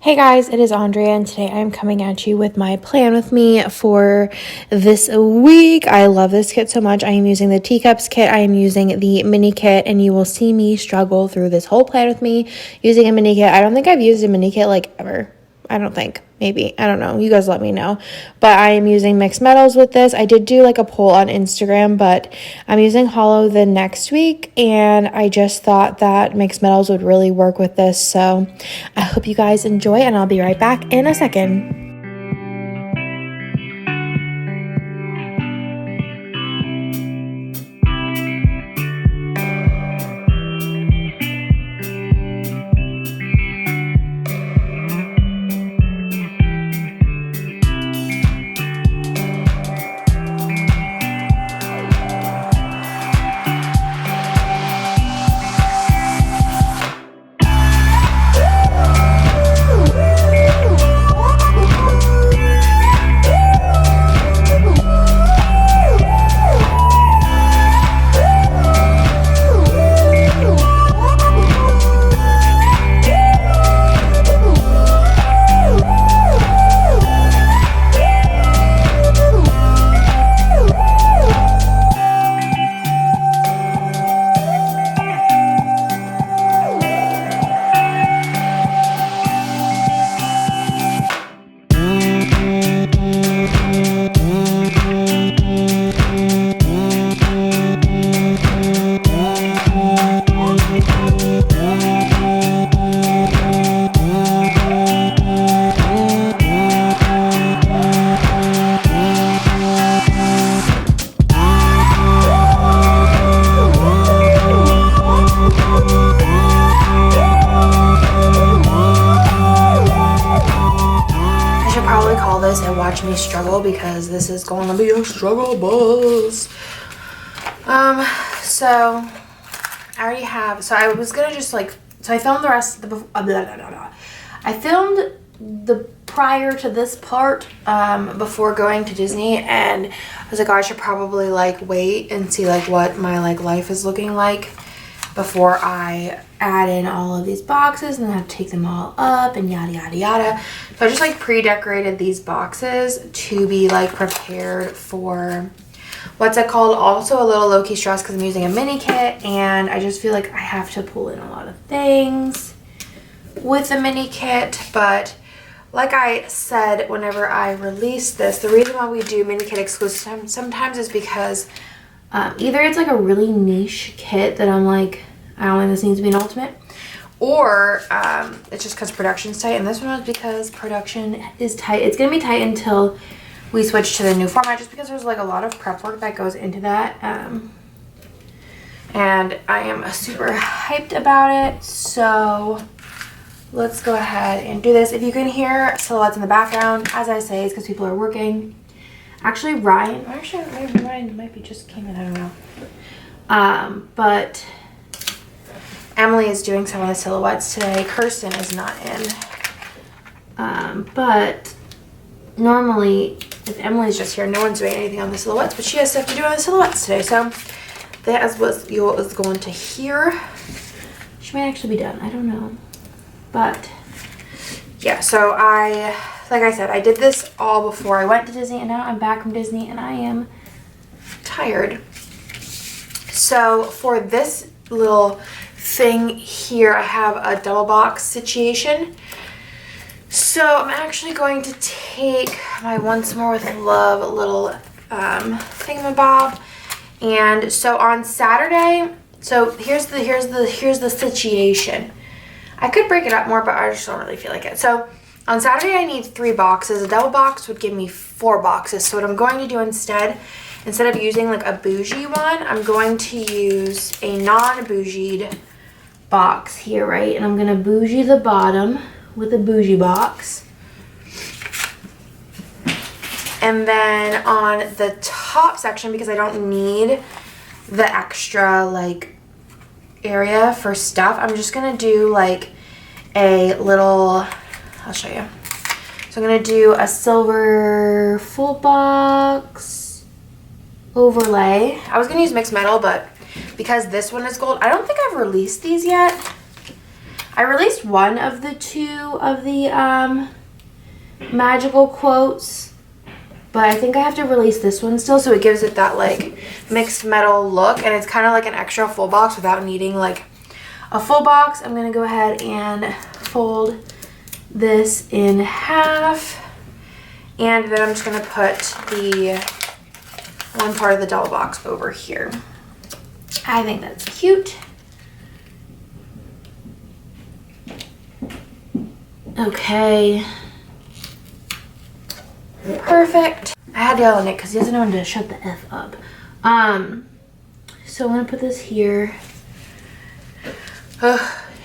Hey guys, it is Andrea, and today I'm coming at you with my plan with me for this week. I love this kit so much. I am using the Teacups kit. I am using the mini kit, and you will see me struggle through this whole plan with me using a mini kit. I don't think I've used a mini kit like ever. I don't think. Maybe. I don't know. You guys let me know. But I am using mixed metals with this. I did do like a poll on Instagram, but I'm using hollow the next week, and I just thought that mixed metals would really work with this. So I hope you guys enjoy, and I'll be right back in a second. This and watch me struggle because this is going to be a struggle bus. So I already have, so I was gonna just like, so I filmed the rest of the, I filmed the prior to this part before going to Disney, and I was like, oh, I should probably like wait and see like what my like life is looking like before I add in all of these boxes, and then I have to take them all up and yada yada yada. So I just like pre-decorated these boxes to be like prepared for, what's it called, also a little low-key stress because I'm using a mini kit, and I just feel like I have to pull in a lot of things with the mini kit. But like I said whenever I released this, the reason why we do mini kit exclusive sometimes is because either it's like a really niche kit that I'm like, I don't think this needs to be an ultimate, or it's just because production's tight. And this one was because production is tight. It's gonna be tight until we switch to the new format, just because there's like a lot of prep work that goes into that, and I am super hyped about it. So let's go ahead and do this. If you can hear silhouettes in the background, as I say, it's because people are working. Actually, Ryan might be just came in, I don't know. But Emily is doing some of the silhouettes today. Kirsten is not in. But normally, if Emily's just here, no one's doing anything on the silhouettes, but she has stuff to do on the silhouettes today. So that is what you was going to hear. She might actually be done, I don't know. But yeah, so like I said, I did this all before I went to Disney, and now I'm back from Disney and I am tired. So for this little thing here, I have a double box situation. So I'm actually going to take my Once More with Love little thingamabob. And so on Saturday, so here's the situation. I could break it up more, but I just don't really feel like it. So on Saturday, I need 3 boxes. A double box would give me 4 boxes. So what I'm going to do instead of using like a bougie one, I'm going to use a non-bougied box here, right? And I'm going to bougie the bottom with a bougie box. And then on the top section, because I don't need the extra like area for stuff, I'm just going to do like a little, I'll show you. So I'm going to do a silver full box overlay. I was going to use mixed metal, but because this one is gold, I don't think I've released these yet. I released one of the two of the magical quotes, but I think I have to release this one still, so it gives it that like mixed metal look, and it's kind of like an extra full box without needing like a full box. I'm gonna go ahead and fold this in half, and then I'm just gonna put the one part of the double box over here. I think that's cute. Okay. Perfect. I had to yell at Nick because he doesn't know when to shut the F up. So I'm gonna put this here.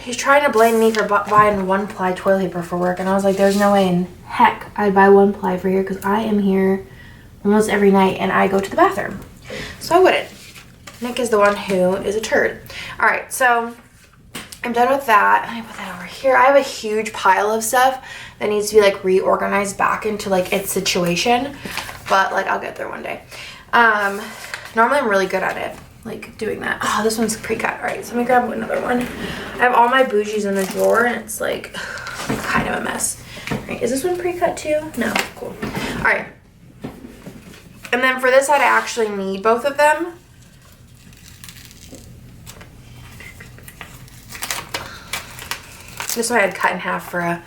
He's trying to blame me for buying 1-ply toilet paper for work, and I was like, there's no way in heck I'd buy 1-ply for here because I am here almost every night and I go to the bathroom. So I wouldn't. Nick is the one who is a turd. All right, so I'm done with that. I put that over here. I have a huge pile of stuff that needs to be like reorganized back into like its situation, but like I'll get there one day. Normally I'm really good at it, like doing that. Oh, this one's pre-cut. All right, so let me grab another one. I have all my bougies in the drawer and it's like kind of a mess. All right, is this one pre-cut too? No, cool. All right. And then for this side, I actually need both of them. This one I had cut in half for a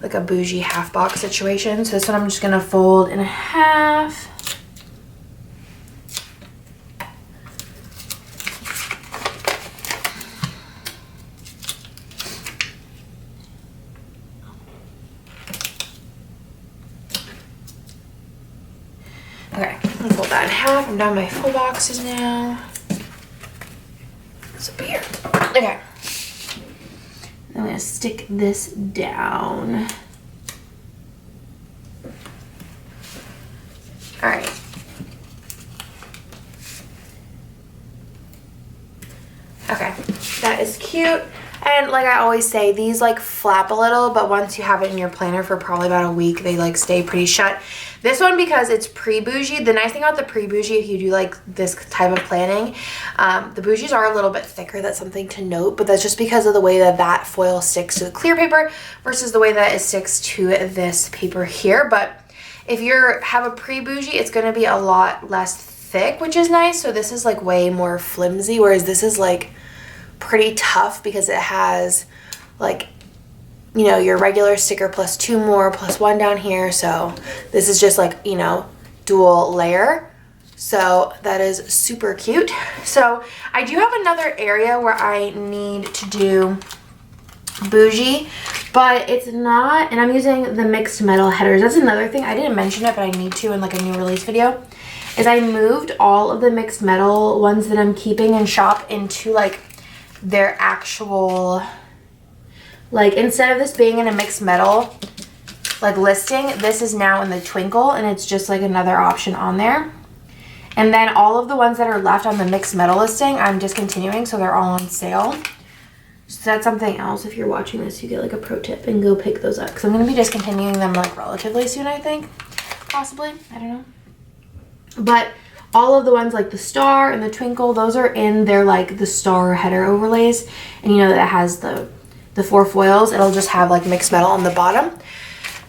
like a bougie half box situation. So this one I'm just gonna fold in half. Okay, I'm gonna fold that in half. I'm done with my full boxes now. It's up here. Okay. I'm gonna stick this down. All right. Okay, that is cute. And like I always say, these like flap a little, but once you have it in your planner for probably about a week, they like stay pretty shut. This one, because it's pre-bougie, the nice thing about the pre-bougie, if you do like this type of planning, the bougies are a little bit thicker. That's something to note, but that's just because of the way that that foil sticks to the clear paper versus the way that it sticks to this paper here. But if you have a pre-bougie, it's going to be a lot less thick, which is nice. So this is like way more flimsy, whereas this is like pretty tough because it has like, you know, your regular sticker plus 2 more plus 1 down here. So this is just like, you know, dual layer. So that is super cute. So I do have another area where I need to do bougie, but it's not, and I'm using the mixed metal headers. That's another thing. I didn't mention it, but I need to in like a new release video, is I moved all of the mixed metal ones that I'm keeping in shop into like their actual, like instead of this being in a mixed metal like listing, this is now in the twinkle, and it's just like another option on there. And then all of the ones that are left on the mixed metal listing, I'm discontinuing, so they're all on sale. So that's something else. If you're watching this, you get like a pro tip and go pick those up, because I'm going to be discontinuing them like relatively soon, I think. Possibly. I don't know. But all of the ones like the star and the twinkle, those are in their like the star header overlays. And you know that has the 4 foils. It'll just have like mixed metal on the bottom.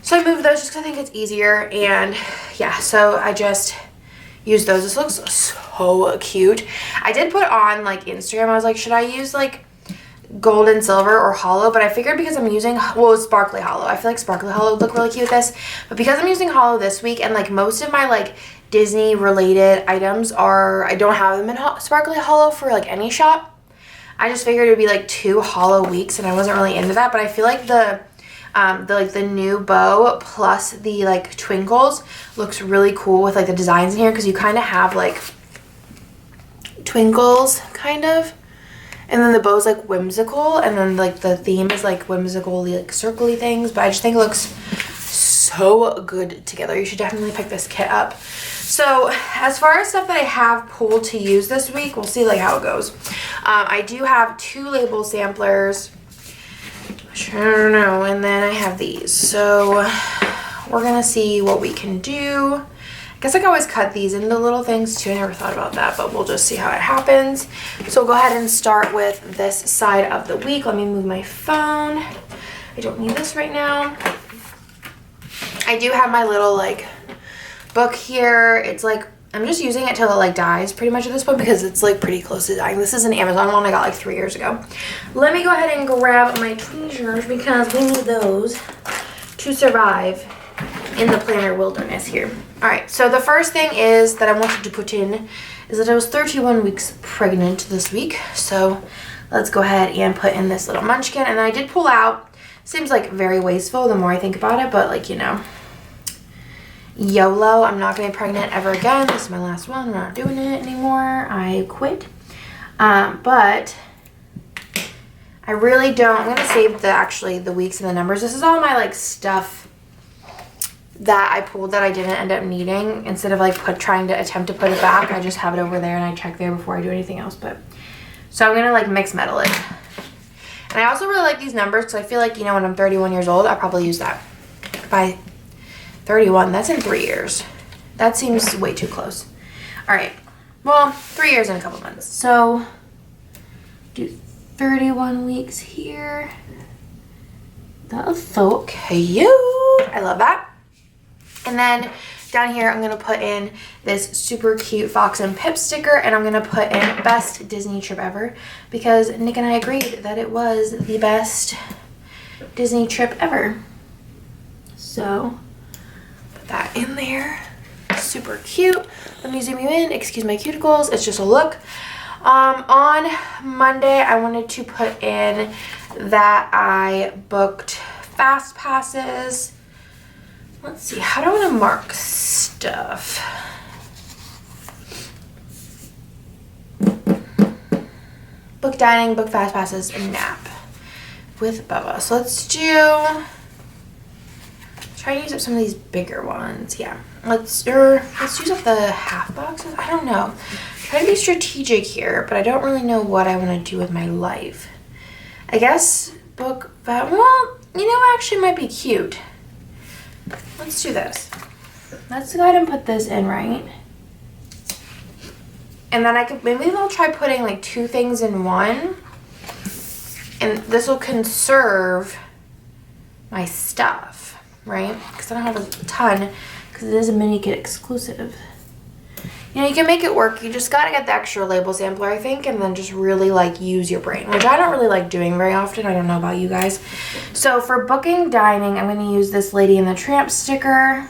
So I moved those just because I think it's easier. And yeah, so I just use those. This looks so cute. I did put on like Instagram, I was like, should I use like gold and silver or hollow? But I figured because I'm using, well, sparkly hollow. I feel like sparkly hollow would look really cute with this. But because I'm using hollow this week, and like most of my like Disney related items are, I don't have them in sparkly hollow for like any shop. I just figured it would be like 2 hollow weeks, and I wasn't really into that. But I feel like the new bow plus the like twinkles looks really cool with like the designs in here, because you kind of have like twinkles kind of, and then the bow's like whimsical, and then like the theme is like whimsical like circly things. But I just think it looks so good together. You should definitely pick this kit up. So as far as stuff that I have pulled to use this week, we'll see like how it goes. I do have 2 label samplers, which I don't know, and then I have these. So we're gonna see what we can do. guess I could always cut these into little things too. I never thought about that, but we'll just see how it happens. So we'll go ahead and start with this side of the week. Let me move my phone. I don't need this right now. I do have my little like book here. It's like, I'm just using it till it like dies pretty much at this point because it's like pretty close to dying. This is an Amazon one I got like 3 years ago. Let me go ahead and grab my tweezers because we need those to survive in the planner wilderness here. All right, so the first thing is that I wanted to put in is that I was 31 weeks pregnant this week. So let's go ahead and put in this little munchkin. And I did pull out, seems like very wasteful the more I think about it, but like, you know, YOLO, I'm not gonna be pregnant ever again. This is my last one, I'm not doing it anymore. I quit. But I really don't, I'm gonna save the weeks and the numbers. This is all my like stuff that I pulled that I didn't end up needing. Instead of like trying to attempt to put it back, I just have it over there and I check there before I do anything else. But so I'm gonna like mix metal it. And I also really like these numbers because I feel like, you know, when I'm 31 years old, I'll probably use that. By 31, that's in 3 years. That seems way too close. All right, well, 3 years and a couple months. So do 31 weeks here. That's so cute. I love that. And then down here, I'm gonna put in this super cute Fox and Pip sticker, and I'm gonna put in best Disney trip ever because Nick and I agreed that it was the best Disney trip ever. So put that in there. Super cute. Let me zoom you in. Excuse my cuticles. It's just a look. On Monday, I wanted to put in that I booked fast passes. Let's see, how do I want to mark stuff? Book dining, book fast passes, and nap with Bubba. So let's try to use up some of these bigger ones. Yeah, let's use up the half boxes. I don't know. Try to be strategic here, but I don't really know what I want to do with my life. I guess book that. Well, you know, actually might be cute. Let's do this. Let's go ahead and put this in, right? And then maybe I'll try putting like 2 things in one. And this will conserve my stuff, right? Because I don't have a ton, because it is a mini kit exclusive. You know, you can make it work. You just got to get the extra label sampler, I think, and then just really like use your brain, which I don't really like doing very often. I don't know about you guys. So for booking dining, I'm going to use this Lady and the Tramp sticker.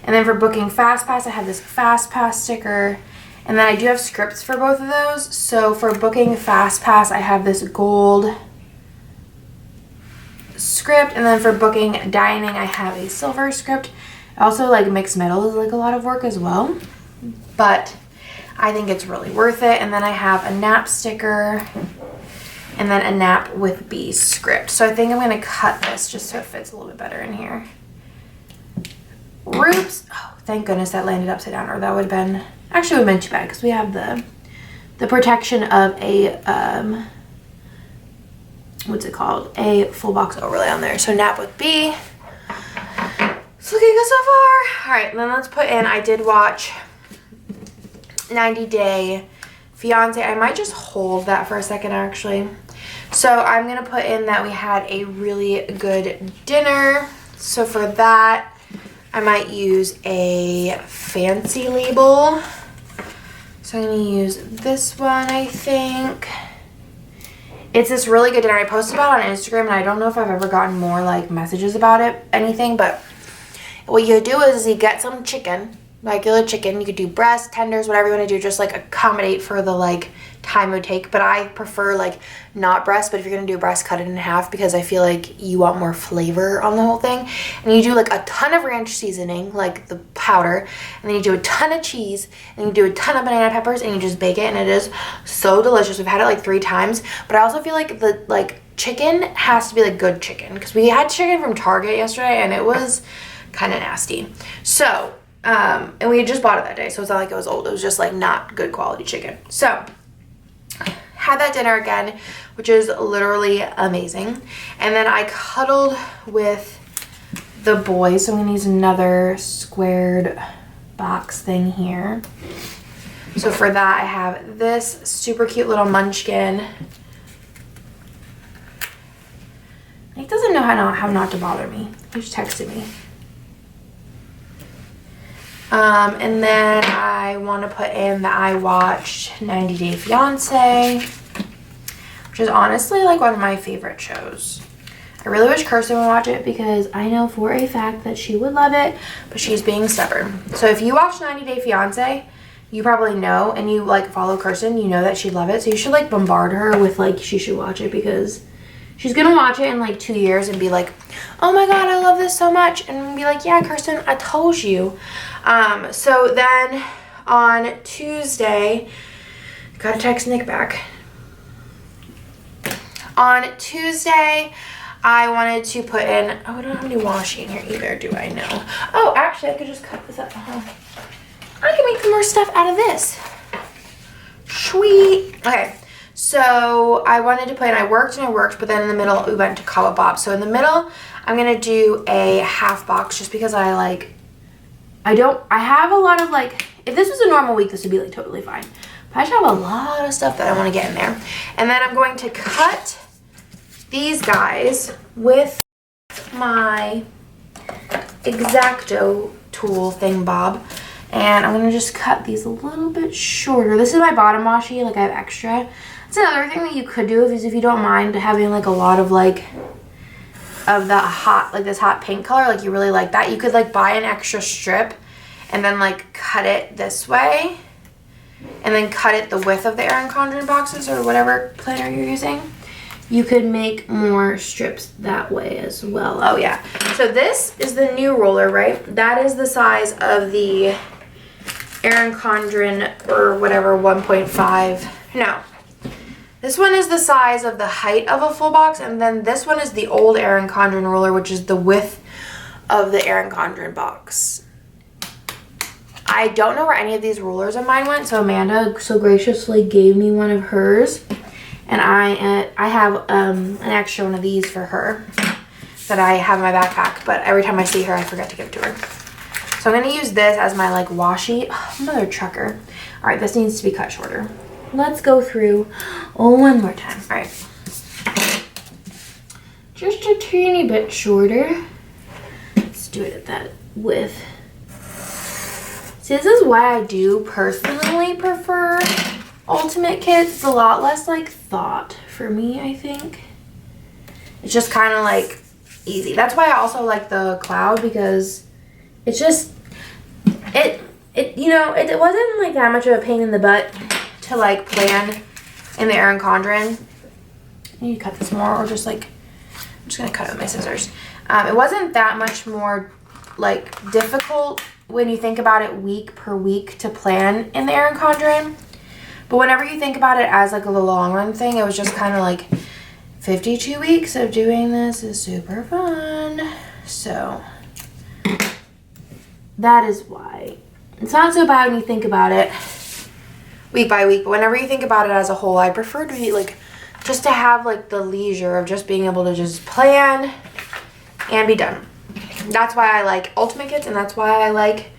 And then for booking fast pass, I have this fast pass sticker. And then I do have scripts for both of those. So for booking fast pass, I have this gold script. And then for booking dining, I have a silver script. Also, like, mixed metal is like a lot of work as well, but I think it's really worth it. And then I have a nap sticker and then a nap with B script. So I think I'm going to cut this just so it fits a little bit better in here. Oops. Oh, thank goodness that landed upside down, or that would have been, actually would have been too bad because we have the protection of a, what's it called? A full box overlay on there. So nap with B. It's looking good so far. All right, then let's put in, I did watch 90 Day Fiance. I might just hold that for a second, actually. So I'm going to put in that we had a really good dinner. So for that, I might use a fancy label. So I'm going to use this one, I think. It's this really good dinner. I posted about it on Instagram, and I don't know if I've ever gotten more like messages about it, anything, but what you do is you get some chicken, regular chicken. You could do breast, tenders, whatever you want to do, just like accommodate for the like time it would take. But I prefer like not breast, but if you're going to do breast, cut it in half because I feel like you want more flavor on the whole thing. And you do like a ton of ranch seasoning, like the powder, and then you do a ton of cheese, and you do a ton of banana peppers, and you just bake it, and it is so delicious. We've had it like 3 times, but I also feel like the chicken has to be like good chicken, because we had chicken from Target yesterday and it was kind of nasty. So and we had just bought it that day, so it's not like it was old. It was just like not good quality chicken. So had that dinner again, which is literally amazing. And then I cuddled with the boys, so I'm gonna use another squared box thing here. So for that, I have this super cute little munchkin. Nick doesn't know how not to bother me. He just texted me. And then I want to put in that I watched 90 Day Fiancé, which is honestly like one of my favorite shows. I really wish Kirsten would watch it because I know for a fact that she would love it, but she's being stubborn. So if you watch 90 Day Fiancé, you probably know, and you like follow Kirsten, you know that she'd love it. So you should like bombard her with like she should watch it, because she's gonna watch it in like 2 years and be like, oh my god, I love this so much, and be like, yeah, Kirsten, I told you. So then on Tuesday, gotta text Nick back. On Tuesday, I wanted to put in, oh, I don't have any washi in here either, do I? No. Oh, actually, I could just cut this up. I can make more stuff out of this. Sweet. Okay, so I wanted to put in, I worked, but then in the middle, we went to Cabo Bob. So in the middle, I'm going to do a half box just because I have a lot of like, if this was a normal week, this would be like totally fine. But I just have a lot of stuff that I want to get in there. And then I'm going to cut these guys with my X-Acto tool thing, Bob. And I'm going to just cut these a little bit shorter. This is my bottom washi, like I have extra. That's another thing that you could do is if you don't mind having like a lot of like, of the hot, like this hot pink color, like you really like that. You could like buy an extra strip and then like cut it this way. And then cut it the width of the Erin Condren boxes or whatever planner you're using. You could make more strips that way as well. Oh yeah. So this is the new roller, right? That is the size of the Erin Condren or whatever 1.5. No. This one is the size of the height of a full box, and then this one is the old Erin Condren roller, which is the width of the Erin Condren box. I don't know where any of these rulers of mine went, so Amanda so graciously gave me one of hers. And I have an extra one of these for her that I have in my backpack, but every time I see her, I forget to give it to her. So I'm going to use this as my like washi. Oh, another trucker. All right, this needs to be cut shorter. Let's go through one more time. All right. Just a teeny bit shorter. Let's do it at that width. See, this is why I do personally prefer Ultimate Kits. It's a lot less like thought for me, I think. It's just kind of like easy. That's why I also like the Cloud, because it's just, it wasn't like that much of a pain in the butt to like plan in the Erin Condren. I need to cut this more, or just like, I'm just gonna cut it with my scissors. It wasn't that much more like difficult when you think about it week per week to plan in the Erin Condren. But whenever you think about it as like a long run thing, it was just kind of like 52 weeks of doing this is super fun. So that is why. It's not so bad when you think about it week by week, but whenever you think about it as a whole, I prefer to be like, just to have like the leisure of just being able to just plan and be done. That's why I like Ultimate Kits, and that's why I like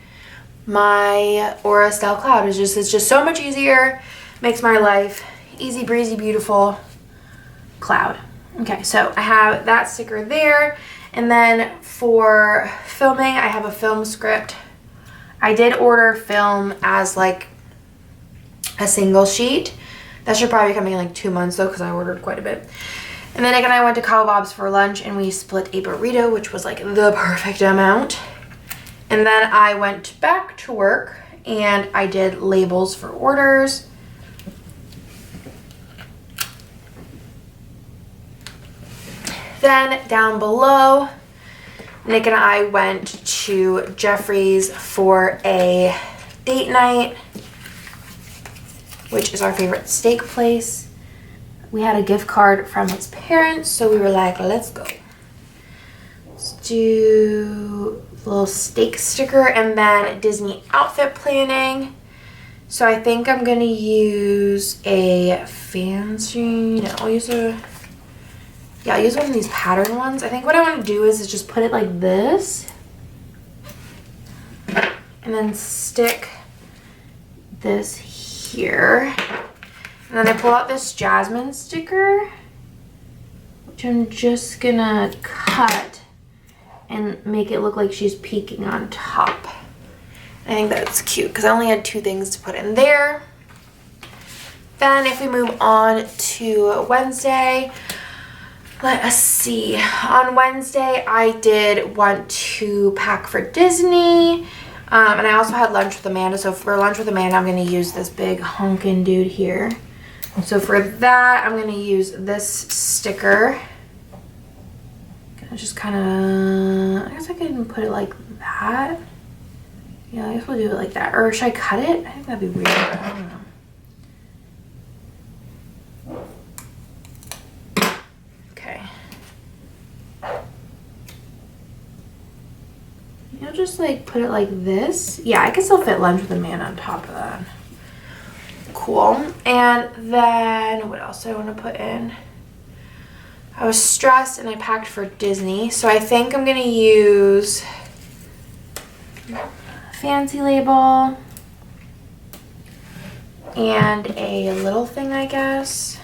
my Estelle Cloud. It's just so much easier, makes my life easy breezy beautiful. Cloud. Okay, so I have that sticker there, and then for filming I have a film script. I did order film as like a single sheet. That should probably be coming in like 2 months though, because I ordered quite a bit. And then Nick and I went to Cabo Bob's for lunch, and we split a burrito, which was like the perfect amount. And then I went back to work and I did labels for orders. Then down below, Nick and I went to Jeffrey's for a date night, which is our favorite steak place. We had a gift card from his parents, so we were like, let's go. Let's do a little steak sticker, and then Disney outfit planning. So I think I'm gonna use a fancy, no, I'll use one of these pattern ones. I think what I want to do is just put it like this. and then stick this here. And then I pull out this jasmine sticker, which I'm just gonna cut and make it look like she's peeking on top. I think that's cute because I only had 2 things to put in there. Then if we move on to Wednesday, let us see. On Wednesday, I did want to pack for Disney. And I also had lunch with Amanda. So for lunch with Amanda, I'm going to use this big honkin' dude here. So for that, I'm going to use this sticker. Gonna just kind of, I guess I can put it like that. Yeah, I guess we'll do it like that. Or should I cut it? I think that'd be weird. I don't know. You'll just like put it like this. Yeah, I can still fit lunch with a man on top of that. Cool. And then what else do I want to put in? I was stressed and I packed for Disney. So I think I'm going to use Fancy Label and a little thing, I guess.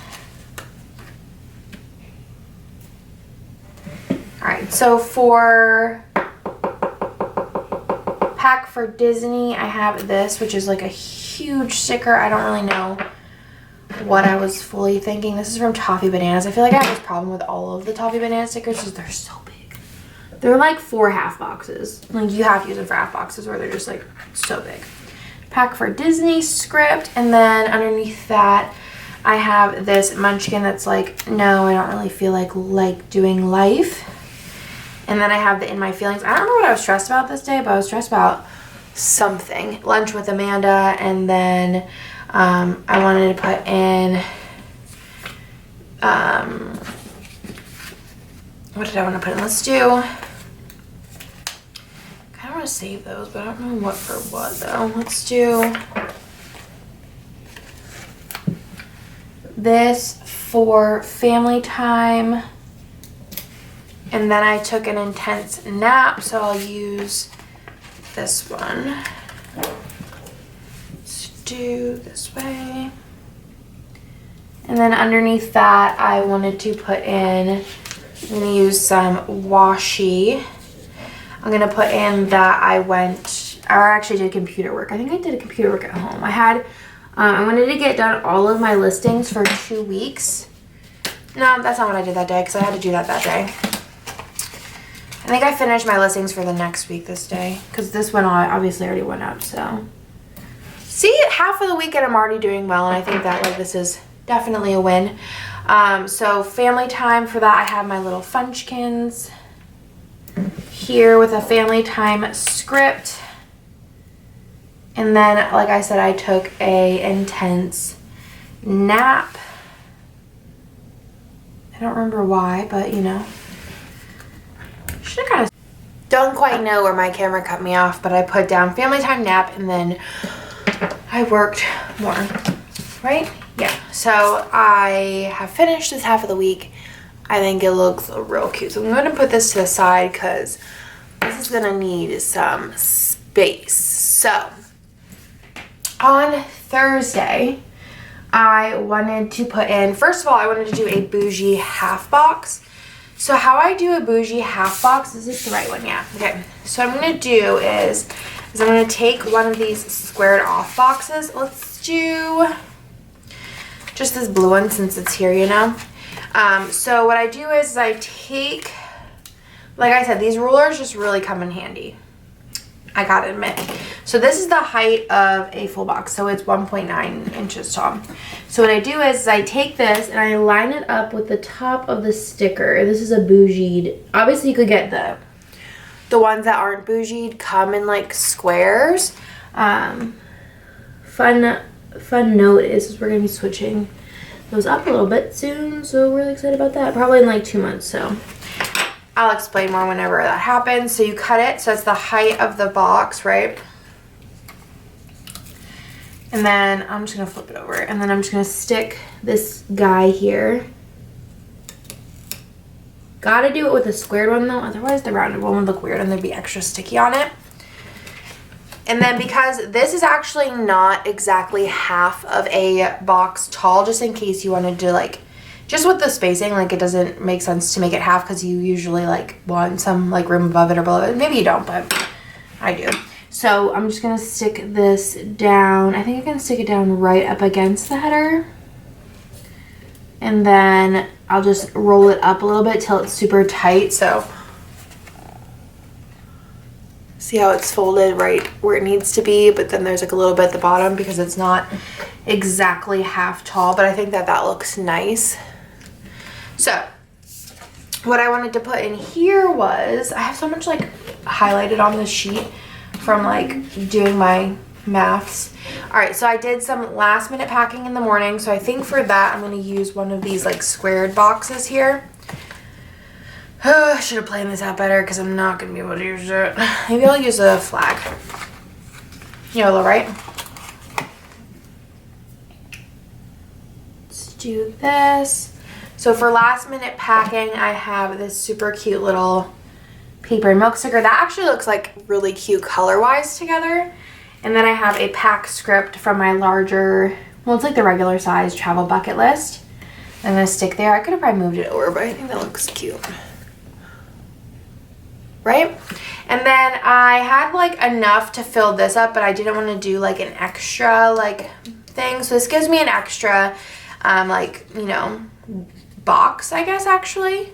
All right, so for pack for Disney, I have this, which is like a huge sticker. I don't really know what I was fully thinking. This is from Toffee Bananas. I feel like I have this problem with all of the Toffee Banana stickers because they're so big. They're like 4 half boxes. Like you have to use them for half boxes or they're just like so big. Pack for Disney script, and then underneath that I have this munchkin that's like, no, I don't really feel like doing life. And then I have the In My Feelings. I don't know what I was stressed about this day, but I was stressed about something. Lunch with Amanda, and then I wanted to put in, what did I want to put in? Let's do, I kind of want to save those, but I don't know what for what though. Let's do this for family time. And then I took an intense nap, so I'll use this one. Let's do this way. And then underneath that, I wanted to put in, I'm going to use some washi. I'm going to put in that I actually did computer work. I think I did computer work at home. I wanted to get done all of my listings for 2 weeks. No, that's not what I did that day because I had to do that day. I think I finished my listings for the next week this day because this one obviously already went up. So see, half of the weekend I'm already doing well, and I think that like this is definitely a win. So family time, for that I have my little Funchkins here with a family time script. And then like I said, I took a intense nap. I don't remember why, but you know. Don't quite know where my camera cut me off, but I put down family time nap and then I worked more, right? Yeah, so I have finished this half of the week. I think it looks real cute. So I'm going to put this to the side because this is going to need some space. So on Thursday, I wanted to put in, first of all, I wanted to do a bougie half box. So how I do a bougie half box, is this the right one? Yeah. Okay. So what I'm going to do is I'm going to take one of these squared off boxes. Let's do just this blue one since it's here, you know. So what I do is I take, like I said, these rulers just really come in handy. I gotta admit. So this is the height of a full box. So it's 1.9 inches tall. So what I do is I take this and I line it up with the top of the sticker. This is a bougied. Obviously you could get the ones that aren't bougied come in like squares. Fun note is we're gonna be switching those up a little bit soon. So we're really excited about that. Probably in like 2 months. So I'll explain more whenever that happens. So you cut it, so it's the height of the box, right? And then I'm just gonna flip it over, and then I'm just gonna stick this guy here. Gotta do it with a squared one though, otherwise the rounded one would look weird and there'd be extra sticky on it. And then because this is actually not exactly half of a box tall, just in case you wanted to like, just with the spacing, like it doesn't make sense to make it half because you usually like want some like room above it or below it. Maybe you don't, but I do. So I'm just gonna stick this down. I think I can stick it down right up against the header. And then I'll just roll it up a little bit till it's super tight. So see how it's folded right where it needs to be, but then there's like a little bit at the bottom because it's not exactly half tall, but I think that that looks nice. So what I wanted to put in here was, I have so much like highlighted on this sheet from like doing my maths. All right, so I did some last minute packing in the morning. So I think for that, I'm going to use one of these like squared boxes here. Oh, I should have planned this out better because I'm not going to be able to use it. Maybe I'll use a flag. YOLO, right? Let's do this. So for last minute packing, I have this super cute little paper and milk sticker that actually looks like really cute color-wise together. And then I have a pack script from my larger, well, it's like the regular size travel bucket list. I'm going to stick there. I could have probably moved it over, but I think that looks cute. Right? And then I had like enough to fill this up, but I didn't want to do like an extra like thing. So this gives me an extra like, you know, box, I guess, actually,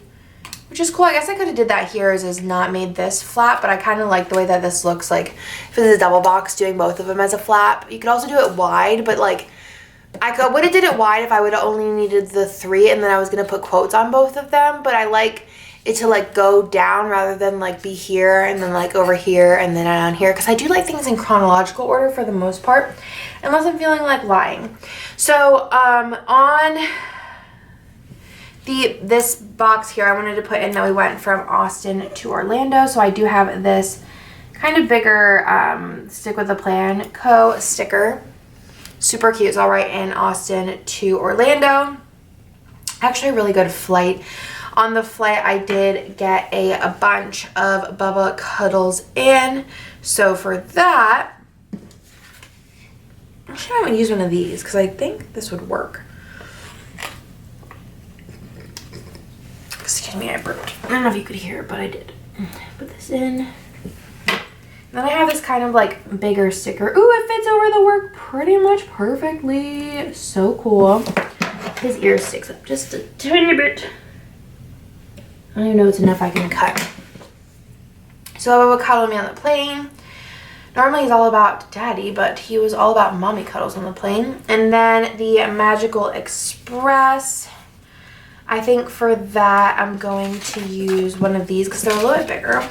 which is cool. I guess I could have did that here is not made this flat, but I kind of like the way that this looks like if it's a double box, doing both of them as a flap. You could also do it wide, but like I would have did it wide if I would have only needed the 3 and then I was going to put quotes on both of them, but I like it to like go down rather than like be here and then like over here and then down here, because I do like things in chronological order for the most part, unless I'm feeling like lying. So on this box here, I wanted to put in that we went from Austin to Orlando. So I do have this kind of bigger Stick with the Plan Co. sticker. Super cute. So I'll write in Austin to Orlando. Actually a really good flight. On the flight, I did get a bunch of Bubba Cuddles in. So for that, actually I haven't used one of these because I think this would work. Excuse me, I burped. I don't know if you could hear it, but I did. Put this in. Then I have this kind of like bigger sticker. Ooh, it fits over the work pretty much perfectly. So cool. His ear sticks up just a tiny bit. I don't even know it's enough I can cut. So Bubba cuddled me on the plane. Normally he's all about daddy, but he was all about mommy cuddles on the plane. And then the Magical Express. I think for that I'm going to use one of these because they're a little bit bigger.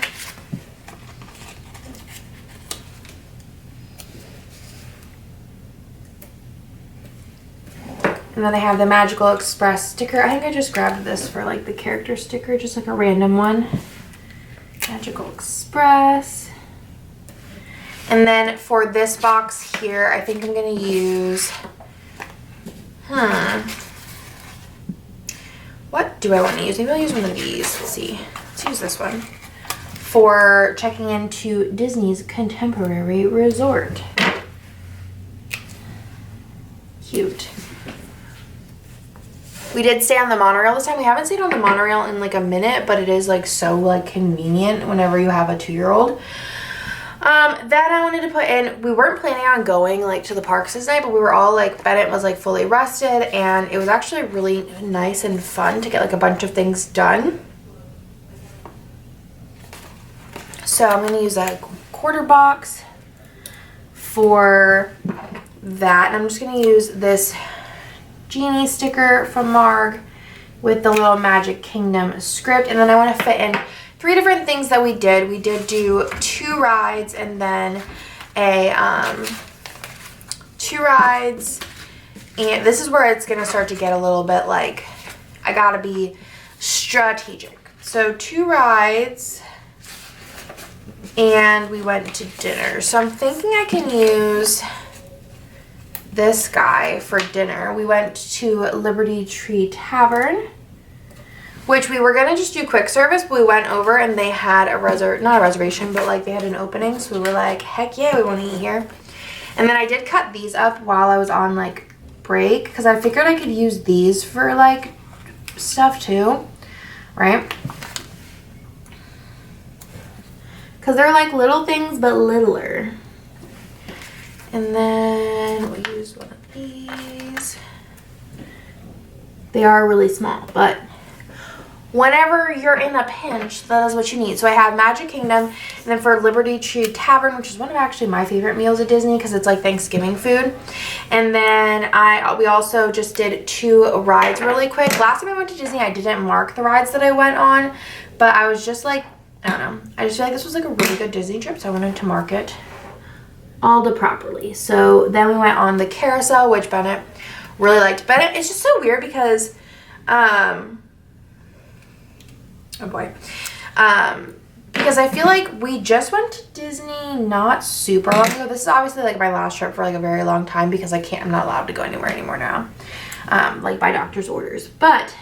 And then I have the Magical Express sticker. I think I just grabbed this for like the character sticker, just like a random one. Magical Express. And then for this box here, I think I'm going to use, what do I want to use? Maybe I'll use one of these. Let's see. Let's use this one. For checking into Disney's Contemporary Resort. Cute. We did stay on the monorail this time. We haven't stayed on the monorail in like a minute, but it is like so like convenient whenever you have a 2-year-old. Then I wanted to put in, we weren't planning on going like to the parks this night, but we were all like, Bennett was like fully rested and it was actually really nice and fun to get like a bunch of things done. So I'm going to use a quarter box for that. And I'm just going to use this Genie sticker from Marg with the little Magic Kingdom script. And then I want to fit in 3 different things that we did. We did do 2 rides and then a 2 rides. And this is where it's going to start to get a little bit like, I got to be strategic. So 2 rides and we went to dinner. So I'm thinking I can use this guy for dinner. We went to Liberty Tree Tavern, which we were gonna just do quick service, but we went over and they had not a reservation, but like they had an opening, so we were like, heck yeah, we want to eat here. And then I did cut these up while I was on like break, because I figured I could use these for like stuff too, right? Because they're like little things but littler. And then we'll use one of these. They are really small, but whenever you're in a pinch, that is what you need. So I have Magic Kingdom, and then for Liberty Tree Tavern, which is one of actually my favorite meals at Disney because it's like Thanksgiving food. And then we also just did 2 rides really quick. Last time I went to Disney, I didn't mark the rides that I went on, but I was just like, I don't know. I just feel like this was like a really good Disney trip, so I wanted to mark it all properly. So then we went on the carousel, which Bennett really liked. Bennett, it's just so weird because, oh boy. Because I feel like we just went to Disney not super long ago. This is obviously like my last trip for like a very long time because I'm not allowed to go anywhere anymore now. Like by doctor's orders. But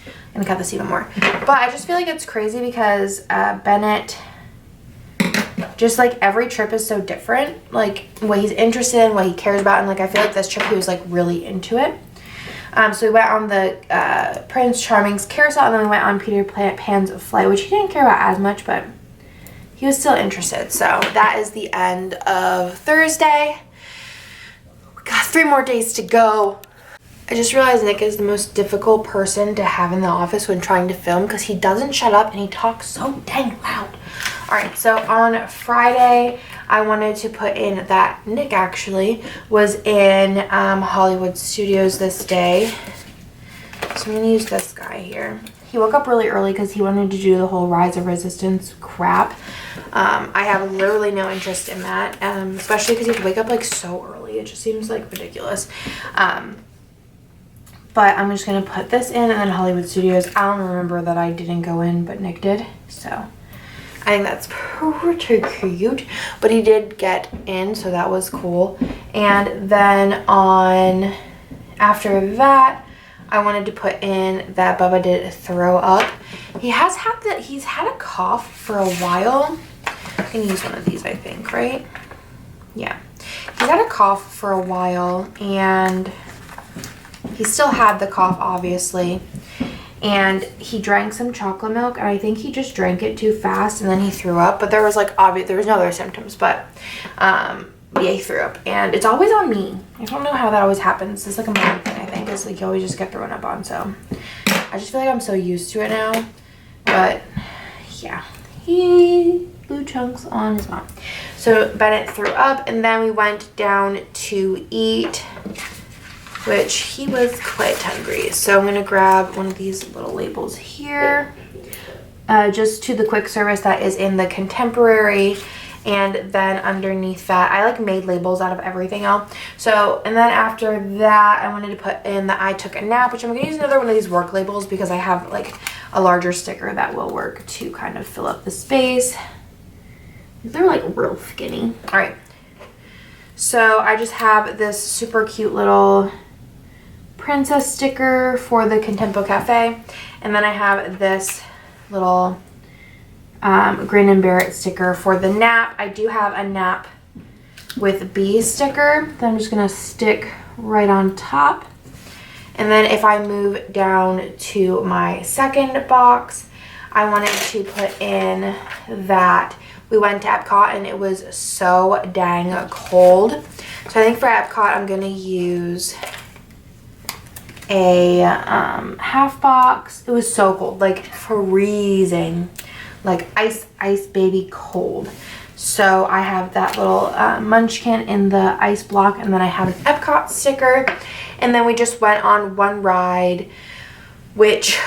I'm gonna cut this even more. But I just feel like it's crazy because Bennett, just like every trip is so different. Like what he's interested in, what he cares about, and like I feel like this trip he was like really into it. So we went on the Prince Charming's carousel, and then we went on Peter Pan's flight, which he didn't care about as much, but he was still interested. So that is the end of Thursday. We got 3 more days to go. I just realized Nick is the most difficult person to have in the office when trying to film because he doesn't shut up and he talks so dang loud. Alright, so on Friday, I wanted to put in that Nick actually was in Hollywood Studios this day. So I'm going to use this guy here. He woke up really early because he wanted to do the whole Rise of Resistance crap. I have literally no interest in that, especially because you have to wake up like so early. It just seems like ridiculous. But I'm just going to put this in, and then Hollywood Studios. I don't remember that I didn't go in, but Nick did. So I think that's pretty cute. But he did get in, so that was cool. And then after that, I wanted to put in that Bubba did throw up. He's had a cough for a while. I can use one of these, I think, right? Yeah. He's had a cough for a while, and he still had the cough, obviously, and he drank some chocolate milk, and I think he just drank it too fast, and then he threw up. But there was like there was no other symptoms, but yeah, he threw up, and it's always on me. I don't know how that always happens. It's like a mom thing, I think. It's like you always just get thrown up on. So I just feel like I'm so used to it now. But yeah, he blew chunks on his mom. So Bennett threw up, and then we went down to eat, which he was quite hungry. So I'm gonna grab one of these little labels here, just to the quick service that is in the Contemporary, and then underneath that, I like made labels out of everything else. So, and then after that, I wanted to put in that I took a nap, which I'm gonna use another one of these work labels because I have like a larger sticker that will work to kind of fill up the space. They're like real skinny. All right. So I just have this super cute little princess sticker for the Contempo Cafe, and then I have this little Grin and Bear It sticker for the nap. I do have a nap with bees sticker that I'm just gonna stick right on top. And then if I move down to my second box, I wanted to put in that we went to Epcot and it was so dang cold. So I think for Epcot I'm gonna use a half box. It was so cold, like freezing, like ice baby cold. So I have that little munchkin in the ice block, and then I have an Epcot sticker, and then we just went on one ride, which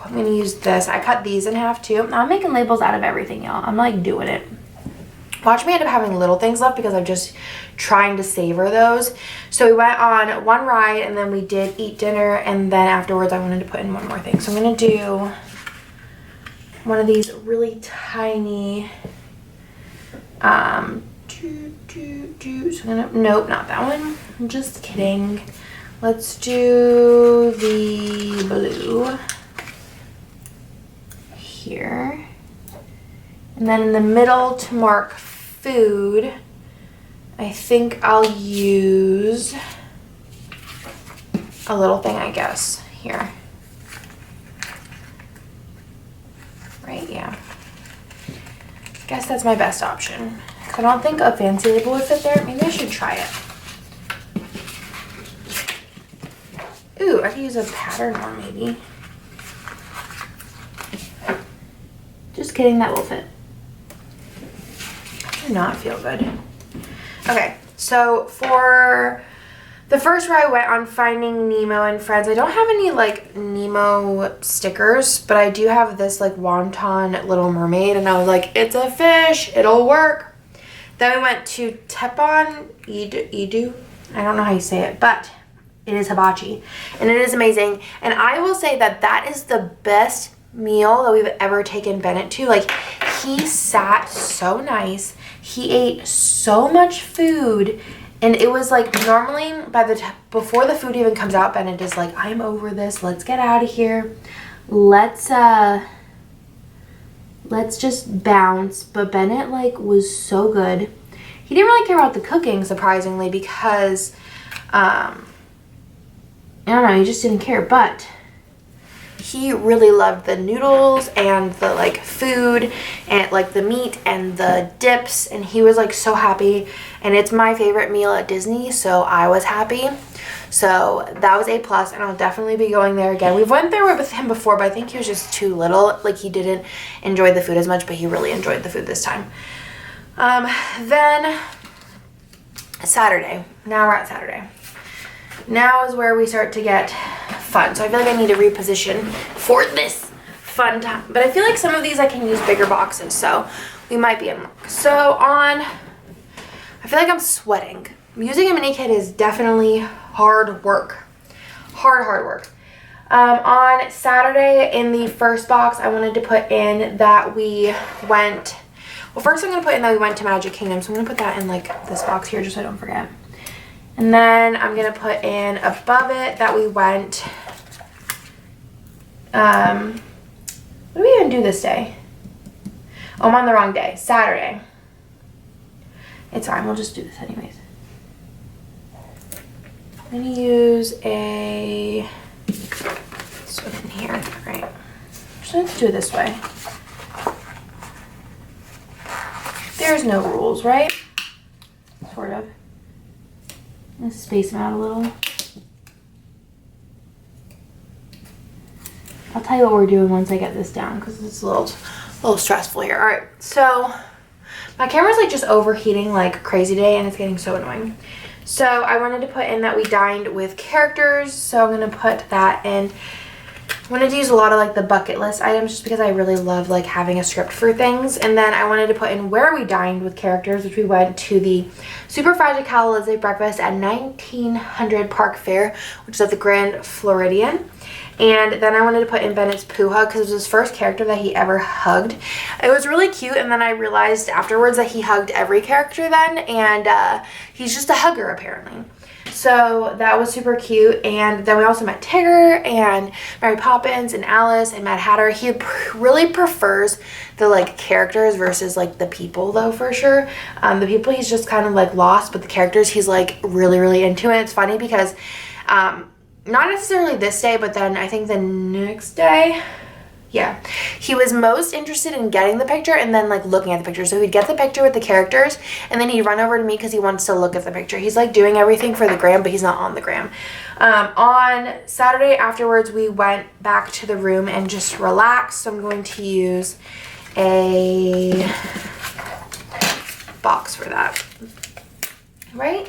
I'm gonna use this. I cut these in half too. I'm making labels out of everything, y'all. I'm like doing it. Watch me end up having little things left because I'm just trying to savor those. So we went on one ride, and then we did eat dinner, and then afterwards I wanted to put in one more thing. So I'm gonna do one of these really tiny, so I'm gonna, nope, not that one. I'm just kidding. let's do the blue here. And then in the middle to mark food, I think I'll use a little thing, I guess, here. Right, yeah. I guess that's my best option. I don't think a fancy label would fit there. Maybe I should try it. Ooh, I could use a pattern one maybe. Just kidding, that will fit. I do not feel good. Okay, so for the first row I went on Finding Nemo and Friends. I don't have any like Nemo stickers, but I do have this like wonton Little Mermaid, and I was like, it's a fish, it'll work. Then we went to Teppan Edu. I don't know how you say it, but it is hibachi, and it is amazing. And I will say that that is the best meal that we've ever taken Bennett to. Like, he sat so nice. He ate so much food, and it was like normally before the food even comes out, Bennett is like, I'm over this. Let's get out of here. Let's just bounce. But Bennett like was so good. He didn't really care about the cooking, surprisingly, because I don't know, he just didn't care. But he really loved the noodles and the like food and like the meat and the dips, and he was like so happy. And it's my favorite meal at Disney, so I was happy. So that was A+, and I'll definitely be going there again. We went there with him before, but I think he was just too little. Like, he didn't enjoy the food as much, but he really enjoyed the food this time. Then Saturday. Now we're at Saturday. Now is where we start to get fun. So I feel like I need to reposition for this fun time. But I feel like some of these I can use bigger boxes, so we might be in luck. So I feel like I'm sweating. Using a mini kit is definitely hard work. Hard work. On Saturday, in the first box, I wanted to put in that we went... Well, first I'm going to put in that we went to Magic Kingdom. So I'm going to put that in, like, this box here just so I don't forget. And then I'm going to put in above it that we went... what do we even do this day? Oh, I'm on the wrong day. Saturday. It's fine. We'll just do this anyways. I'm going to use a... this one in here. Right. Just going to do it this way. There's no rules, right? Sort of. Let's space them out a little. I'll tell you what we're doing once I get this down, because it's a little stressful here. All right, so my camera's like just overheating like crazy today, and it's getting so annoying. So I wanted to put in that we dined with characters, so I'm gonna put that in. I wanted to use a lot of like the bucket list items just because I really love like having a script for things. And then I wanted to put in where we dined with characters, which we went to the Super Fried Calize breakfast at 1900 Park Fair, which is at the Grand Floridian. And then I wanted to put in Bennett's poo hug because it was his first character that he ever hugged. It was really cute, and then I realized afterwards that he hugged every character then, and he's just a hugger apparently. So that was super cute. And then we also met Tigger and Mary Poppins and Alice and Mad Hatter. He really prefers the like characters versus like the people though, for sure. The people he's just kind of like lost, but the characters he's like really into. And it's funny because not necessarily this day, but then I think the next day, yeah, he was most interested in getting the picture and then like looking at the picture. So he'd get the picture with the characters, and then he'd run over to me because he wants to look at the picture. He's like doing everything for the gram, but he's not on the gram. On Saturday afterwards, we went back to the room and just relaxed. So I'm going to use a box for that. Right?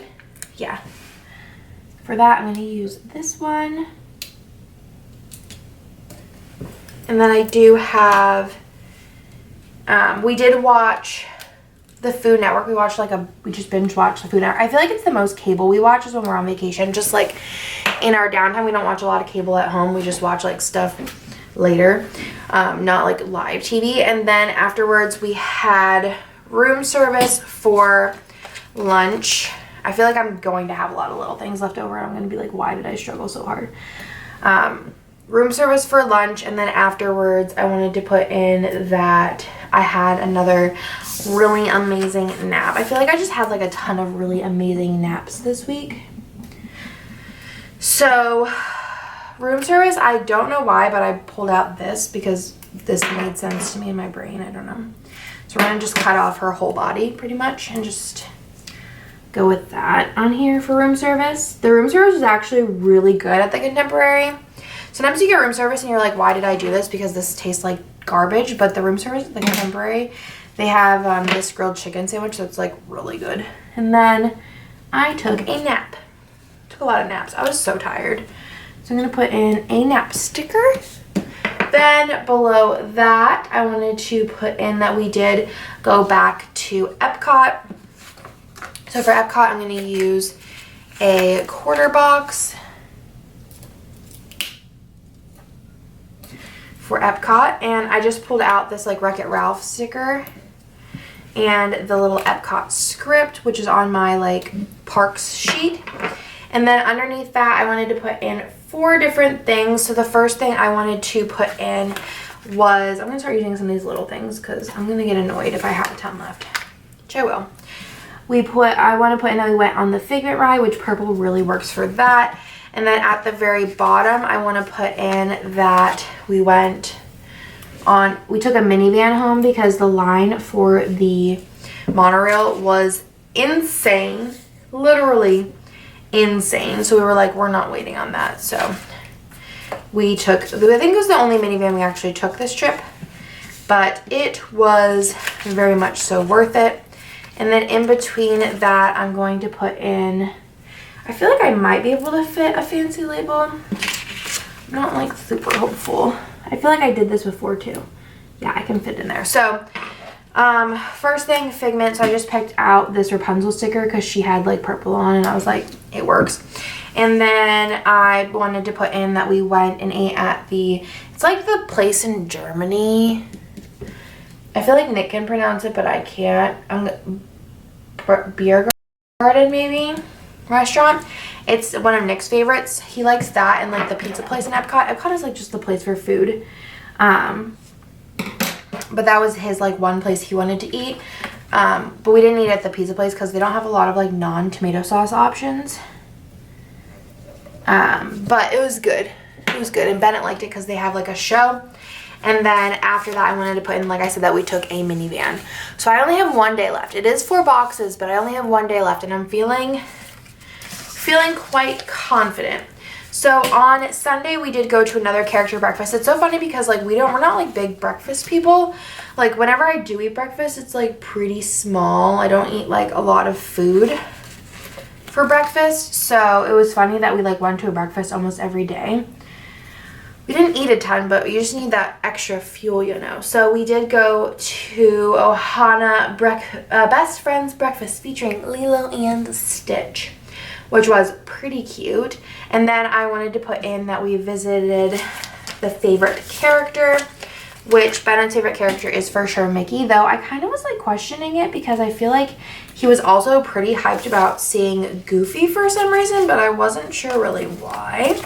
Yeah. For that, I'm going to use this one. And then I do have, we did watch the Food Network. We just binge watched the Food Network. I feel like it's the most cable we watch is when we're on vacation. Just like in our downtime, we don't watch a lot of cable at home. We just watch like stuff later, not like live TV. And then afterwards we had room service for lunch. I feel like I'm going to have a lot of little things left over. I'm going to be like, why did I struggle so hard? Room service for lunch, and then afterwards I wanted to put in that I had another really amazing nap. I feel like I just had like a ton of really amazing naps this week. So room service, I don't know why, but I pulled out this because this made sense to me in my brain. I don't know. So we're gonna just cut off her whole body pretty much and just go with that on here for room service. The room service is actually really good at the Contemporary. Sometimes you get room service and you're like, why did I do this? Because this tastes like garbage. But the room service at the Contemporary, they have this grilled chicken sandwich that's like really good. And then I took a nap. Took a lot of naps. I was so tired. So I'm gonna put in a nap sticker. Then below that, I wanted to put in that we did go back to Epcot. So for Epcot, I'm gonna use a quarter box for Epcot, and I just pulled out this like Wreck-It Ralph sticker and the little Epcot script, which is on my like parks sheet. And then underneath that, I wanted to put in 4 different things. So the first thing I wanted to put in was, I'm gonna start using some of these little things because I'm gonna get annoyed if I have a ton left, which I will. I want to put in that we went on the Figment ride, which purple really works for that. And then at the very bottom, I want to put in that we took a minivan home because the line for the monorail was insane, literally insane. So we were like, we're not waiting on that. So we took, I think it was the only minivan we actually took this trip, but it was very much so worth it. And then in between that, I'm going to put in, I feel like I might be able to fit a fancy label. I'm not like super hopeful. I feel like I did this before too. Yeah, I can fit in there. So first thing, Figment. So I just picked out this Rapunzel sticker because she had like purple on and I was like, it works. And then I wanted to put in that we went and ate at it's like the place in Germany. I feel like Nick can pronounce it, but I can't. Beer Garden maybe? Restaurant. It's one of Nick's favorites. He likes that and like the pizza place in Epcot. Epcot is like just the place for food. But that was his like one place he wanted to eat. But we didn't eat at the pizza place because they don't have a lot of like non-tomato sauce options. But it was good. It was good. And Bennett liked it because they have like a show. And then after that, I wanted to put in, like I said, that we took a minivan. So I only have 1 day left. It is 4 boxes, but I only have 1 day left, and I'm feeling quite confident. So on Sunday, we did go to another character breakfast. It's so funny because like we're not like big breakfast people. Like whenever I do eat breakfast, it's like pretty small. I don't eat like a lot of food for breakfast. So it was funny that we like went to a breakfast almost every day. We didn't eat a ton, but you just need that extra fuel, you know. So we did go to Ohana Best Friends Breakfast featuring Lilo and Stitch, which was pretty cute. And then I wanted to put in that we visited the favorite character, which Bennett's favorite character is for sure Mickey, though I kind of was like questioning it because I feel like he was also pretty hyped about seeing Goofy for some reason, but I wasn't sure really why.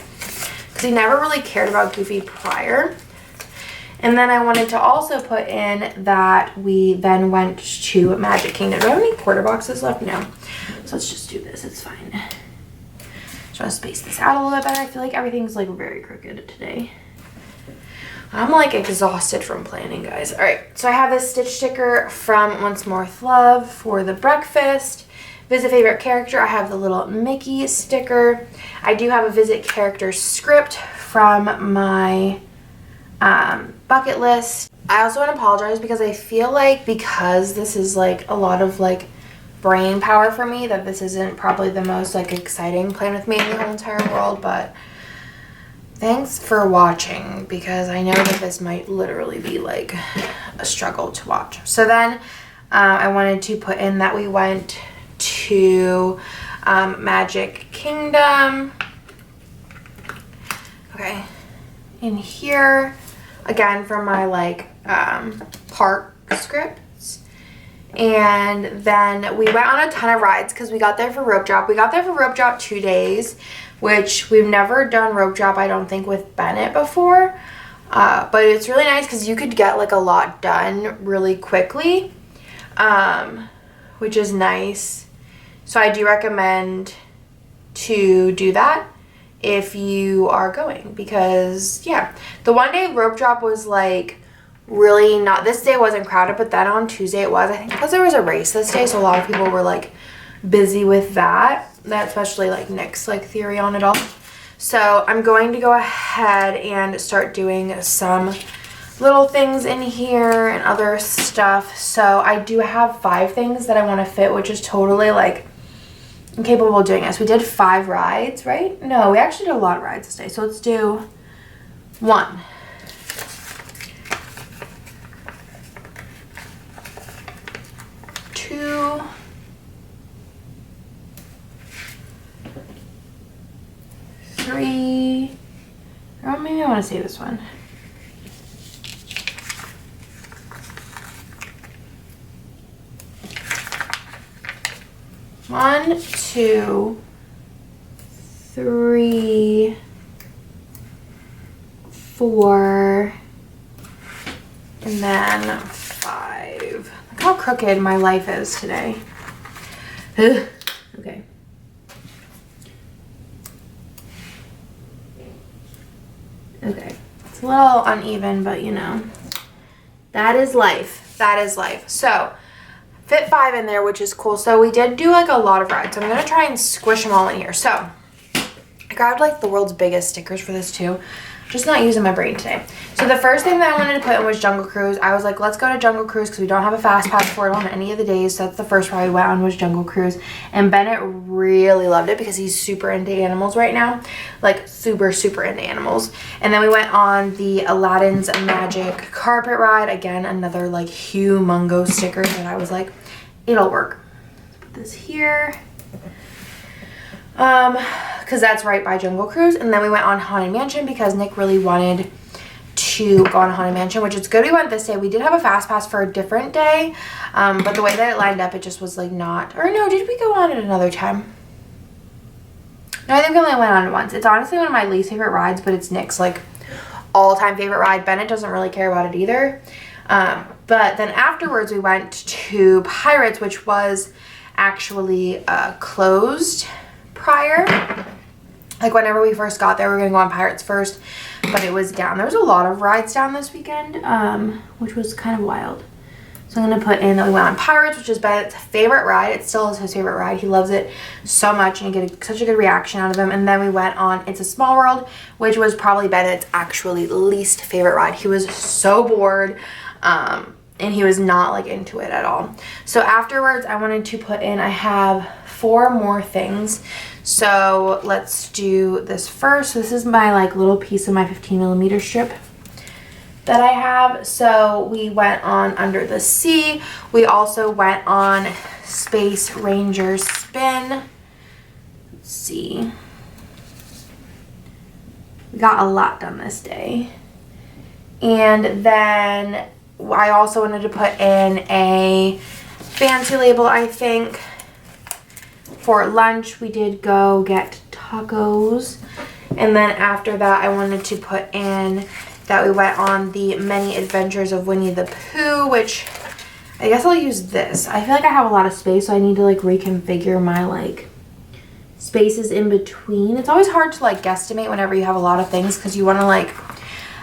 Because he never really cared about Goofy prior. And then I wanted to also put in that we then went to Magic Kingdom. Do I have any quarter boxes left? No. So let's just do this. It's fine. Just want to space this out a little bit better. I feel like everything's like very crooked today. I'm like exhausted from planning, guys. All right. So I have this Stitch sticker from Once More with Love for the breakfast. Visit favorite character, I have the little Mickey sticker. I do have a visit character script from my bucket list. I also want to apologize because I feel like because this is like a lot of like brain power for me, that this isn't probably the most like exciting plan with me in the whole entire world, but thanks for watching because I know that this might literally be like a struggle to watch. So then I wanted to put in that we went to Magic Kingdom. Okay, in here again from my like park scripts, And then we went on a ton of rides because we got there for rope drop. We got there for rope drop 2 days, which we've never done rope drop, I don't think, with Bennett before. But it's really nice because you could get like a lot done really quickly, which is nice. So I do recommend to do that if you are going, because yeah, the 1 day rope drop was like really not, this day wasn't crowded, but then on Tuesday it was, I think because there was a race this day, so a lot of people were like busy with that especially like Nick's like theory on it all. So I'm going to go ahead and start doing some little things in here and other stuff. So I do have 5 things that I want to fit, which is totally like I'm capable of doing this. We did 5 rides, right? No, we actually did a lot of rides this day. So let's do 1, 2, 3, or maybe I want to say this one. 1, 2, 3, 4, and then 5. Look how crooked my life is today. Okay. Okay. It's a little uneven, but you know, that is life. That is life. So, fit 5 in there, which is cool. So we did do like a lot of rides. I'm going to try and squish them all in here. So I grabbed like the world's biggest stickers for this too. Just not using my brain today. So the first thing that I wanted to put in was Jungle Cruise. I was like, let's go to Jungle Cruise because we don't have a fast pass for it on any of the days. So that's the first ride we went on, was Jungle Cruise. And Bennett really loved it because he's super into animals right now. Like super, super into animals. And then we went on the Aladdin's Magic Carpet Ride. Again, another like humongous sticker that I was like, it'll work. Put this here. Because that's right by Jungle Cruise. And then we went on Haunted Mansion because Nick really wanted to go on Haunted Mansion, which is good we went this day. We did have a fast pass for a different day, but the way that it lined up, it just was like not, or no, did we go on it another time? No, I think we only went on it once. It's honestly one of my least favorite rides, but it's Nick's like all-time favorite ride. Bennett doesn't really care about it either. But then afterwards we went to Pirates, which was actually closed prior. Like whenever we first got there, we were gonna go on Pirates first, but it was down. There was a lot of rides down this weekend, which was kind of wild. So I'm gonna put in that we went on Pirates, which is Bennett's favorite ride. It still is his favorite ride. He loves it so much, and you get such a good reaction out of him. And then we went on It's a Small World, which was probably Bennett's actually least favorite ride. He was so bored, and he was not like into it at all. So afterwards, I wanted to put in, I have 4 more things. So let's do this first. This is my like little piece of my 15mm strip that I have. So we went on Under the Sea. We also went on Space Ranger Spin. Let's see. We got a lot done this day. And then I also wanted to put in a fancy label, I think. For lunch, we did go get tacos. And then after that, I wanted to put in that we went on the Many Adventures of Winnie the Pooh, which I guess I'll use this. I feel like I have a lot of space, so I need to like reconfigure my like spaces in between. It's always hard to like guesstimate whenever you have a lot of things because you want to like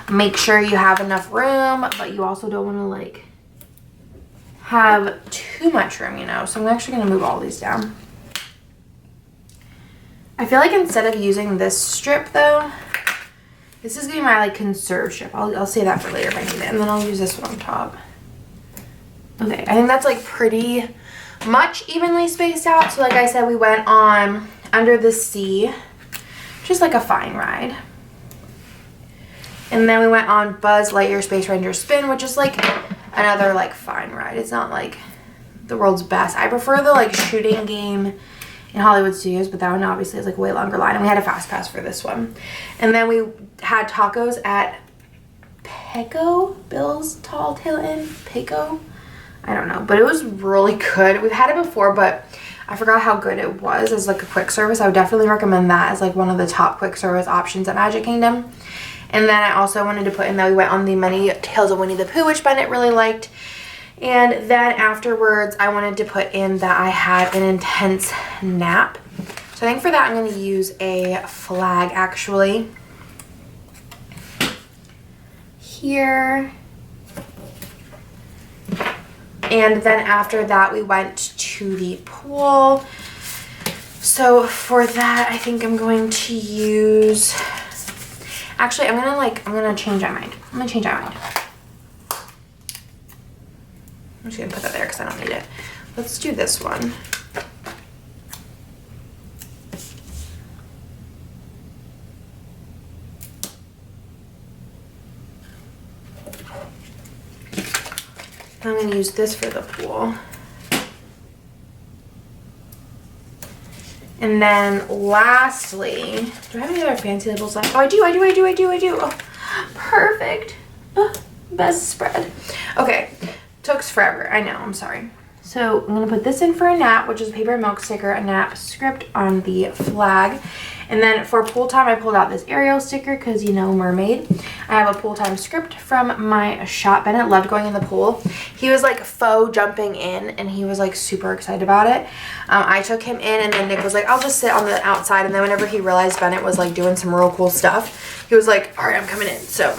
make sure you have enough room, but you also don't want to like have too much room, you know. So I'm actually going to move all these down. I feel like instead of using this strip though, this is going to be my like conserve strip. I'll save that for later if I need it. And then I'll use this one on top. Okay, I think that's like pretty much evenly spaced out. So like I said, we went on Under the Sea, just like a fine ride. And then we went on Buzz Lightyear Space Ranger Spin, which is like another like fine ride. It's not like the world's best. I prefer the like shooting game in Hollywood Studios, but that one obviously is like a way longer line, and we had a fast pass for this one. And then we had tacos at Pico, Bill's Tall Tale Inn, Pico. I don't know, but it was really good. We've had it before, but I forgot how good it was as like a quick service. I would definitely recommend that as like one of the top quick service options at Magic Kingdom. And then I also wanted to put in that we went on the Many Tales of Winnie the Pooh, which Bennett really liked. And then afterwards, I wanted to put in that I had an intense nap. So I think for that, I'm going to use a flag actually. Here. And then after that, we went to the pool. So for that, I think I'm going to use, actually, I'm gonna change my mind. I'm gonna change my mind. I'm just gonna put that there because I don't need it. Let's do this one. I'm going to use this for the pool. And then lastly, do I have any other fancy labels left? Oh, I do. Oh, perfect. Oh, best spread. Okay, took forever. I know, I'm sorry. So I'm going to put this in for a nap, which is a paper milk sticker, a nap script on the flag. And then for pool time, I pulled out this Ariel sticker because, you know, mermaid. I have a pool time script from my shop. Bennett loved going in the pool. He was like faux jumping in and he was like super excited about it. I took him in and then Nick was like, I'll just sit on the outside. And then whenever he realized Bennett was like doing some real cool stuff, he was like, all right, I'm coming in. So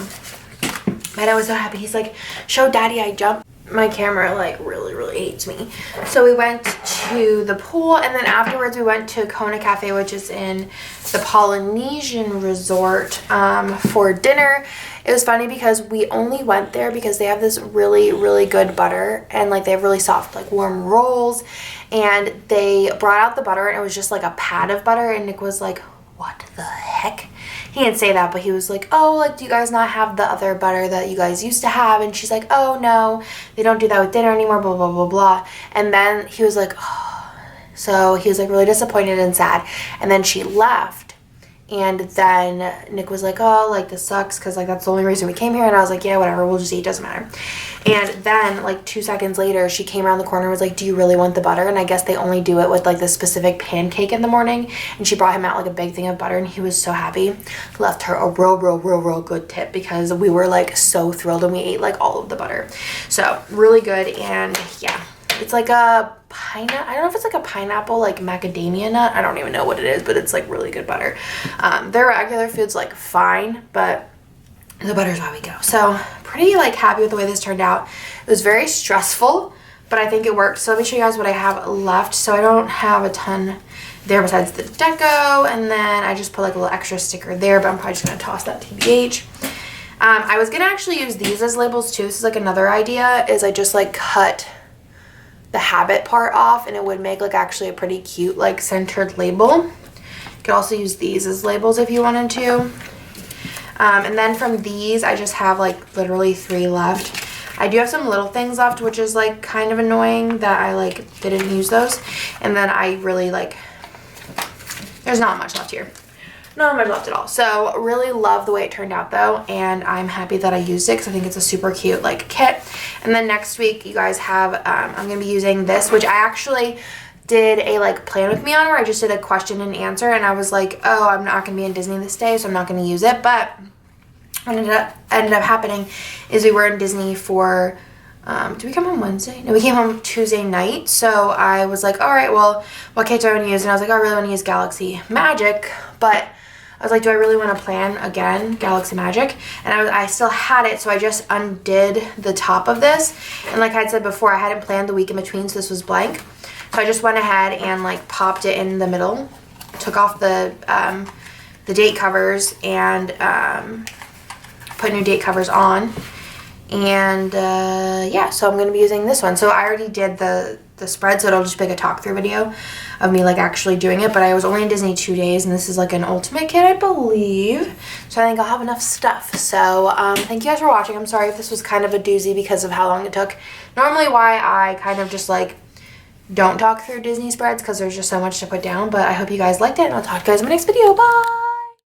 Bennett was so happy. He's like, show daddy I jumped. My camera like really hates me. So we went to the pool and then afterwards we went to Kona Cafe, which is in the Polynesian Resort for dinner. It was funny because we only went there because they have this really good butter and like they have really soft like warm rolls, and they brought out the butter and it was just like a pad of butter, and Nick was like, what the heck? He didn't say that, but he was like, oh, like, do you guys not have the other butter that you guys used to have? And she's like, oh, no, they don't do that with dinner anymore, blah, blah, blah, blah. And then he was like, oh. So he was, like, really disappointed and sad. And then she left. And then Nick was like, oh, like, this sucks because, like, that's the only reason we came here. And I was like, yeah, whatever, we'll just eat, doesn't matter. And then, like, 2 seconds later, she came around the corner and was like, do you really want the butter? And I guess they only do it with, like, this specific pancake in the morning. And she brought him out, like, a big thing of butter, and he was so happy. Left her a real good tip because we were, like, so thrilled, and we ate, like, all of the butter. So, really good, and, yeah. It's like a pineapple, I don't know if it's like a pineapple, like macadamia nut. I don't even know what it is, but it's like really good butter. Their regular food's like fine, but the butter's why we go. So pretty like happy with the way this turned out. It was very stressful, but I think it worked. So let me show you guys what I have left. So I don't have a ton there besides the deco, and then I just put like a little extra sticker there, but I'm probably just gonna toss that TBH. I was gonna actually use these as labels too. This is like another idea, is I just like cut the habit part off and it would make like actually a pretty cute like centered label. You could also use these as labels if you wanted to. And then from these I just have like literally 3 left. I do have some little things left, which is like kind of annoying that I like didn't use those. And then I really like, there's not much left here. Not much left at all. So really love the way it turned out though, and I'm happy that I used it because I think it's a super cute like kit. And then next week you guys have I'm gonna be using this, which I actually did a like plan with me on, where I just did a question and answer, and I was like, oh, I'm not gonna be in Disney this day, so I'm not gonna use it. But what ended up happening is we were in Disney for did we come home Wednesday? No, we came home Tuesday night. So I was like, all right, well, what kit do I want to use? And I was like, oh, I really want to use Galaxy Magic, but I was like, do I really want to plan again Galaxy Magic? And I still had it, so I just undid the top of this. And like I said before, I hadn't planned the week in between, so this was blank. So I just went ahead and like popped it in the middle, took off the date covers, and put new date covers on. And yeah, so I'm going to be using this one. So I already did the spread, so it'll just be like a talk through video of me like actually doing it. But I was only in Disney 2 days, and this is like an ultimate kit, I believe. So I think I'll have enough stuff. So thank you guys for watching. I'm sorry if this was kind of a doozy because of how long it took. Normally why I kind of just like don't talk through Disney spreads, because there's just so much to put down. But I hope you guys liked it, and I'll talk to you guys in my next video. Bye!